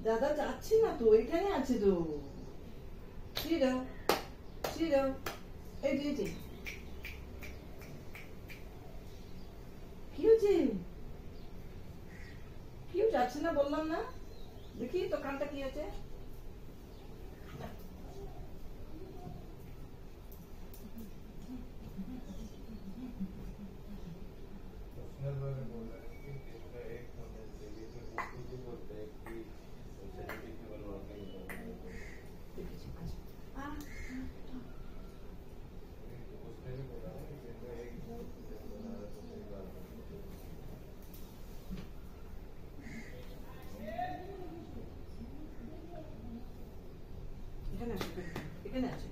দাদা যাচ্ছে না তো, এখানে আছে তো। শিরো শিরো, এই যে কি হচ্ছে? কেউ যাচ্ছে না বললাম না? দেখি তো কানটা কি আছে। এখানে আছে, এখানে আছে।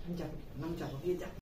Nam chào, nam chào,